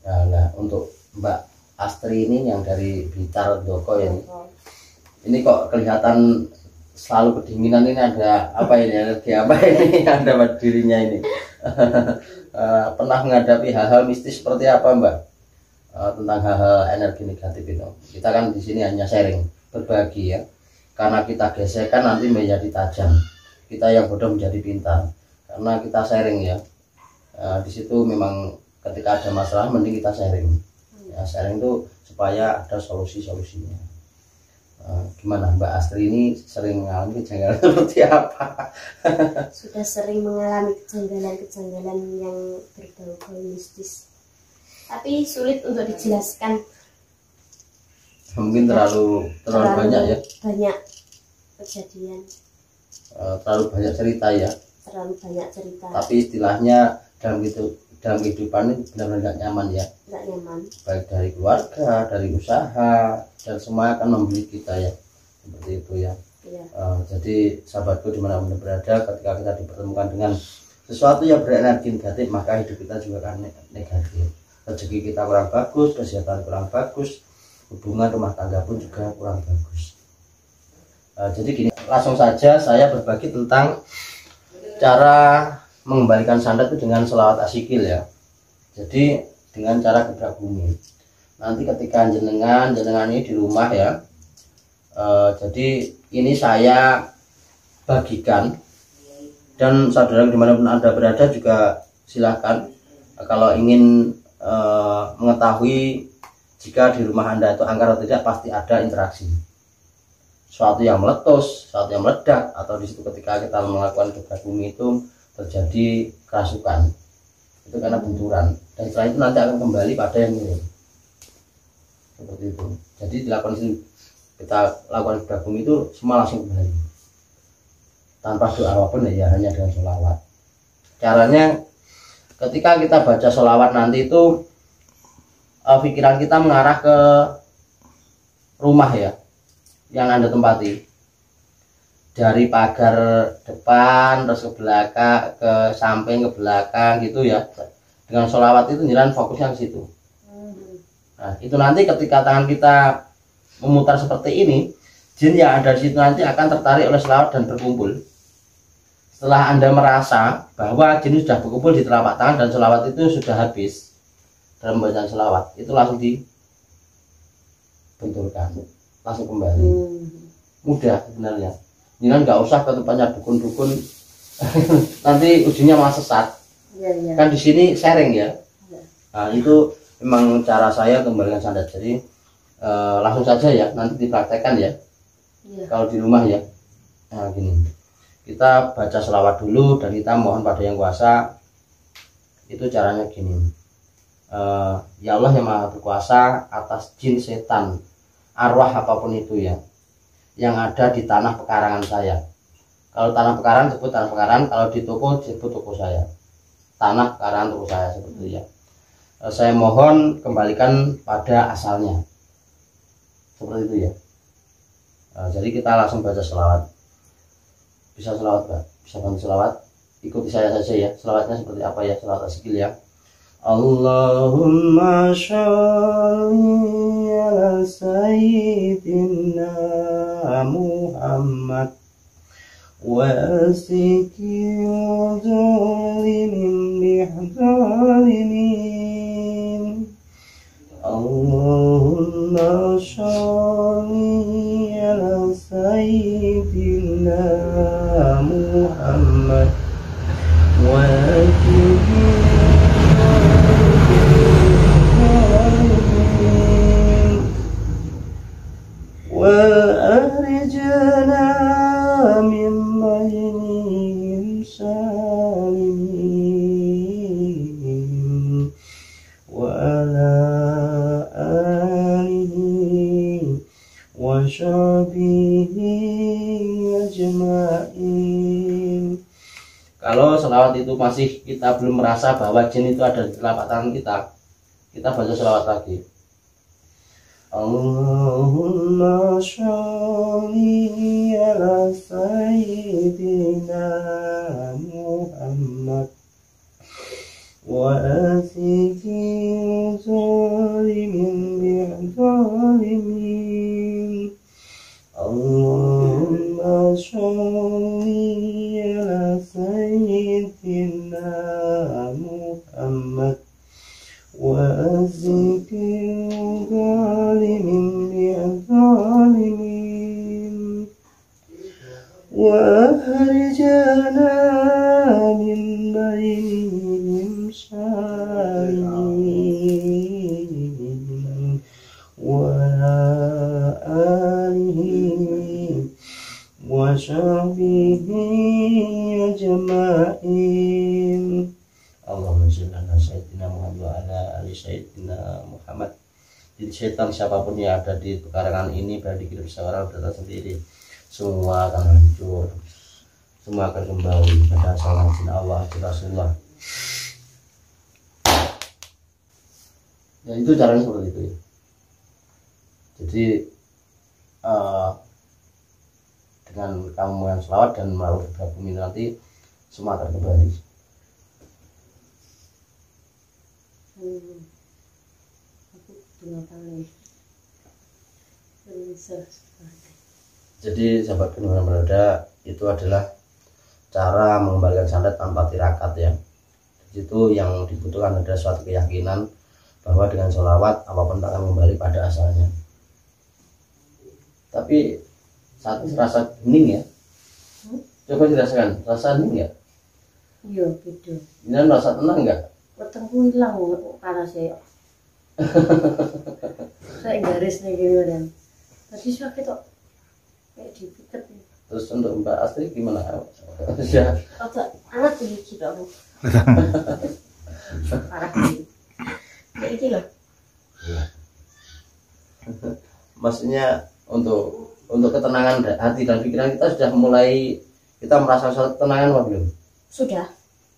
Nah, untuk Mbak Astri ini yang dari Blitar Joko ya. Ini kok kelihatan selalu kedinginan, ini ada apa ini, energi apa ini ada pada dirinya ini. Pernah menghadapi hal-hal mistis seperti apa Mbak? Tentang hal-hal energi negatif itu. Kita kan di sini hanya sharing, berbagi ya. Karena kita gesekan nanti menjadi tajam. Kita yang bodoh menjadi pintar. Karena kita sharing ya. Di situ memang ketika ada masalah mending kita sharing. Ya, sharing itu supaya ada solusi-solusinya. Gimana Mbak Astri ini sering mengalami kejanggalan seperti apa? Sudah sering mengalami kejanggalan-kejanggalan yang berbau mistis, tapi sulit untuk dijelaskan. Mungkin terlalu banyak ya. Banyak kejadian. Terlalu banyak cerita ya. Terlalu banyak cerita. Tapi istilahnya dalam kehidupan ini benar-benar nggak nyaman ya. Nggak nyaman. Baik dari keluarga, dari usaha, dan semua akan membeli kita ya. Seperti itu ya. Iya. Jadi sahabatku dimanapun berada, ketika kita dipertemukan dengan sesuatu yang berenergi negatif, maka hidup kita juga akan negatif. Rezeki kita kurang bagus, kesehatan kurang bagus, hubungan rumah tangga pun juga kurang bagus. Jadi gini, langsung saja saya berbagi tentang cara mengembalikan sandat itu dengan selawat asikil ya. Jadi dengan cara gebrak bumi. Nanti ketika jenengan ini di rumah ya. Jadi ini saya bagikan, dan saudara dimanapun Anda berada juga silahkan kalau ingin mengetahui jika di rumah Anda itu angker atau tidak, pasti ada interaksi. Suatu yang meletus, suatu yang meledak, atau di situ ketika kita melakukan gebrak bumi itu terjadi kerasukan, itu karena benturan, dan setelah itu nanti akan kembali pada yang ini seperti itu. Jadi dilakukan itu, kita lakukan gebrak bumi itu semua langsung kembali tanpa doa apapun ya, hanya dengan sholawat. Caranya ketika kita baca sholawat nanti itu pikiran kita mengarah ke rumah ya yang Anda tempati, dari pagar depan terus ke belakang, ke samping, ke belakang gitu ya. Dengan sholawat itu jalan fokusnya ke situ. Nah itu nanti ketika tangan kita memutar seperti ini, jin yang ada di situ nanti akan tertarik oleh sholawat dan berkumpul. Setelah Anda merasa bahwa jin sudah berkumpul di telapak tangan dan sholawat itu sudah habis dalam bacaan sholawat, itu langsung dibenturkan, langsung kembali. Mudah sebenarnya. Jangan nggak usah ke tempatnya dukun-dukun, nanti ujungnya malah sesat. Ya. Kan di sini sharing ya. Nah itu memang cara saya kembalikan sandat. Jadi langsung saja ya, nanti dipraktekkan ya. Kalau di rumah ya. Nah gini, kita baca selawat dulu dan kita mohon pada yang kuasa. Itu caranya gini. Ya Allah yang maha berkuasa atas jin, setan, arwah apapun itu ya, yang ada di tanah pekarangan saya. Kalau tanah pekarangan sebut tanah pekarangan, kalau di toko sebut toko saya. Tanah pekarangan toko saya, seperti itu ya. Saya mohon kembalikan pada asalnya. Seperti itu ya. Jadi kita langsung baca selawat. Bisa selawat Pak? Bisa bantu selawat? Ikuti saya saja ya. Selawatnya seperti apa ya? Selawat asikil ya. Allahumma sholli ala sayyidina Muhammad wa asiki zalimin bihzalimin. Allahumma sholli ala sayyidina Muhammad wa asiki وأخرجنا من بينهم سالمين وعلى آله وصحبه أجمعين. Kalau selawat itu masih kita belum merasa bahwa jin itu ada di telapak tangan kita baca selawat lagi. Allahumma sholli ala sayyidina Muhammad wa asiki ظالم بظالمين اللهم صل على سيدنا محمد وأزكي ظالم بظالمين وأخرجنا من بينهم سالمين وعلى آله وصحبه أجمعين Allahumma sholli ala sayyidina Muhammad wa ala ali sayyidina Muhammad. Jadi setan siapapun yang ada di pekarangan ini, baik di seorang datang sendiri, semua akan hancur, semua akan kembali pada asal Allah dan Rasulullah. Ya itu caranya seperti itu ya. Jadi dengan kamu yang selawat dan melalui bumi nanti semua akan kembali. Jadi sahabat yang berada, itu adalah cara mengembalikan santet tanpa tirakat ya. Itu yang dibutuhkan adalah suatu keyakinan bahwa dengan sholawat apapun akan kembali pada asalnya. Tapi saat ini rasa hening ya. Coba dirasakan, rasa hening ya? Iya, gitu. Ini rasa tenang enggak? Wetengku hilang karena saya. Saya garis nih gini dan. Tadi sakit kok kayak dipikat. Terus untuk Mbak Astri gimana? Ya. Otak anak tinggi aku. Parah nih. Kayak ini loh. Maksudnya untuk ketenangan hati dan pikiran kita sudah mulai, kita merasa ketenangan apa belum? Sudah.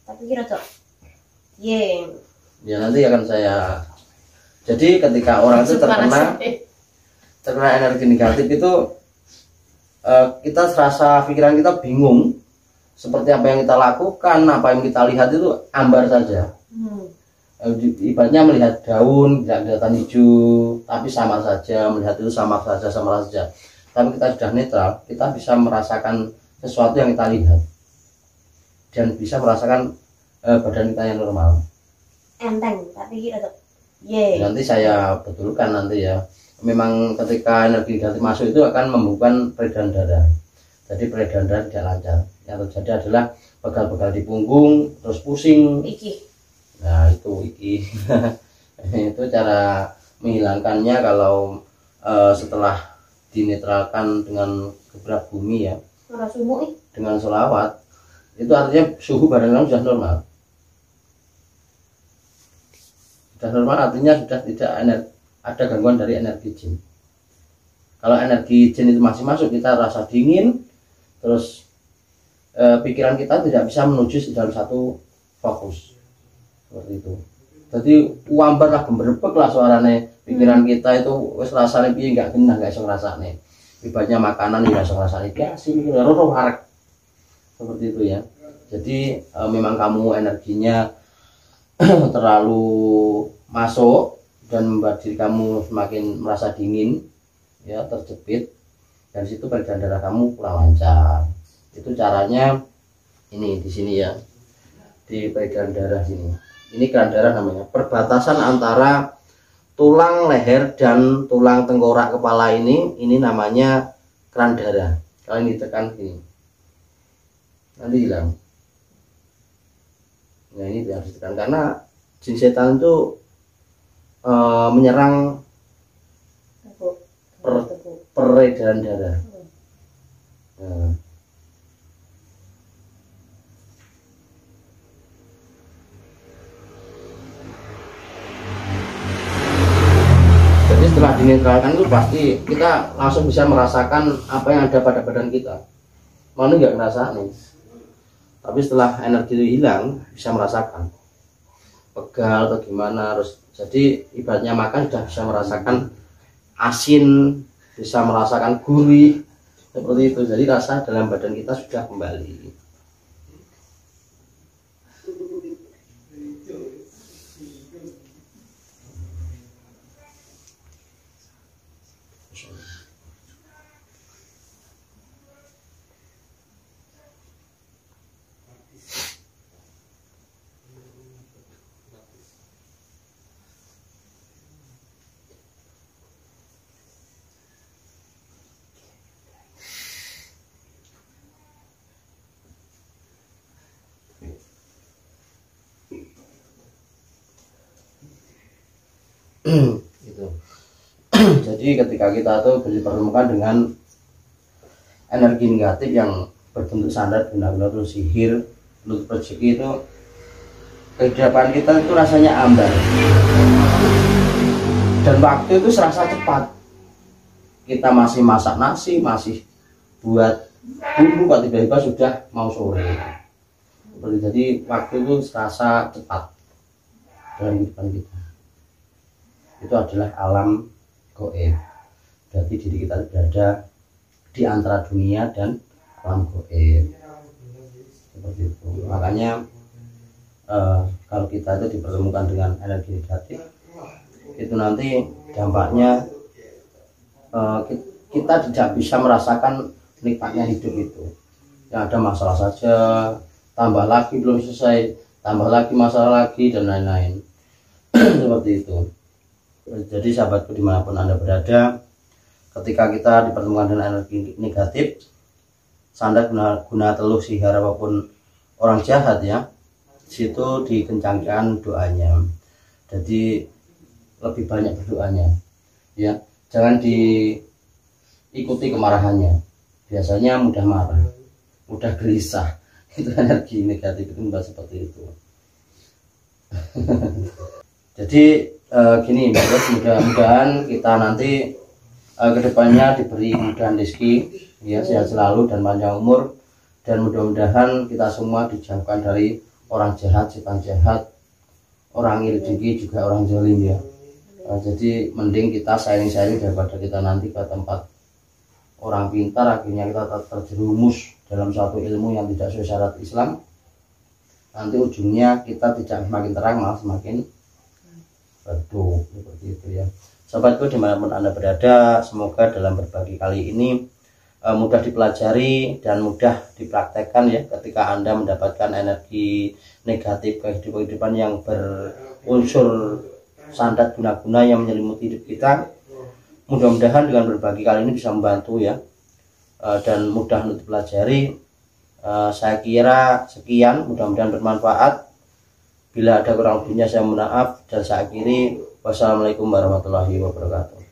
Tapi kira tuh. Ya nanti akan saya. Jadi ketika orang itu terkena energi negatif itu kita serasa pikiran kita bingung seperti apa yang kita lakukan, apa yang kita lihat itu ambar saja. Ibaratnya melihat daun tidak kelihatan hijau tapi samar saja, melihat itu samar saja. Tapi kita sudah netral, kita bisa merasakan sesuatu yang kita lihat dan bisa merasakan badan kita yang normal. Enteng, tapi kira tuh. Nanti saya betulkan nanti ya. Memang ketika energi negatif masuk itu akan membuka peredaran darah. Jadi peredaran darah tidak lancar. Yang terjadi adalah pegal-pegal di punggung, terus pusing. Iki. Nah itu iki. Itu cara menghilangkannya kalau setelah dinetralkan dengan gebrak bumi ya. Dengan sholawat. Itu artinya suhu badan kamu sudah normal. Sudah normal artinya sudah tidak ada gangguan dari energi jin. Kalau energi jin itu masih masuk, kita rasa dingin, terus pikiran kita tidak bisa menuju dalam satu fokus seperti itu. Jadi uambar lah, gemberebek lah suaranya, pikiran kita itu wes rasanya piye nggak genah, nggak iso ngrasane. Ibaratnya makanan nggak iso ngrasane, asin roh harek seperti itu ya. Jadi memang kamu energinya terlalu masuk dan membuat diri kamu semakin merasa dingin ya, terjepit, dan situ peredaran darah kamu kurang lancar. Itu caranya ini di sini ya, di peredaran darah sini. Ini keran darah namanya, perbatasan antara tulang leher dan tulang tengkorak kepala ini namanya keran darah. Kalau ini ditekan gini nanti hilang. Nah ini harus ditekan karena jin setan itu menyerang peredaran darah. Nah. Jadi setelah dinetralkan itu pasti kita langsung bisa merasakan apa yang ada pada badan kita. Mana nggak ngerasa nih, tapi setelah energi itu hilang bisa merasakan pegal atau gimana. Terus jadi ibaratnya makan sudah bisa merasakan asin, bisa merasakan gurih seperti itu. Jadi rasa dalam badan kita sudah kembali. Gitu. Jadi ketika kita tuh dipertemukan dengan energi negatif yang berbentuk sandat, guna-guna terus sihir, untuk rezeki, itu kehidupan kita itu rasanya hambar dan waktu itu serasa cepat. Kita masih masak nasi, masih buat bumbu, kok tiba-tiba sudah mau sore. Jadi waktu itu serasa cepat dalam kehidupan kita. Itu adalah alam goib. Berarti diri kita berada di antara dunia dan alam goib. Seperti itu. Makanya kalau kita itu dipertemukan dengan energi negatif, itu nanti dampaknya kita tidak bisa merasakan nikmatnya hidup itu. Yang ada masalah saja, tambah lagi belum selesai, tambah lagi masalah lagi, dan lain-lain. Seperti itu. Jadi sahabatku dimanapun Anda berada, ketika kita dipertemukan dengan energi negatif, sandat guna teluh sihir apapun orang jahat ya, situ dikencangkan doanya. Jadi lebih banyak berdoanya ya, jangan diikuti kemarahannya. Biasanya mudah marah, mudah gelisah. Itu energi negatif itu mbak, seperti itu. Jadi gini, mudah-mudahan kita nanti kedepannya diberi mudahan rezeki ya, sehat selalu dan panjang umur, dan mudah-mudahan kita semua dijauhkan dari orang jahat, setan jahat, orang iri dengki, juga orang zalim ya. Jadi mending kita sharing-sharing daripada kita nanti ke tempat orang pintar, akhirnya kita terjerumus dalam satu ilmu yang tidak sesuai syarat Islam. Nanti ujungnya kita tidak semakin terang, malah semakin redup. Seperti itu ya. Sahabatku dimanapun Anda berada, semoga dalam berbagi kali ini mudah dipelajari dan mudah dipraktekkan ya, ketika Anda mendapatkan energi negatif kehidupan yang berunsur sandat guna-guna yang menyelimuti hidup kita. Mudah-mudahan dengan berbagi kali ini bisa membantu ya, dan mudah untuk dipelajari. Saya kira sekian, mudah-mudahan bermanfaat. Bila ada kurang lebihnya saya mohon maaf, dan saya akhiri. Wassalamualaikum warahmatullahi wabarakatuh.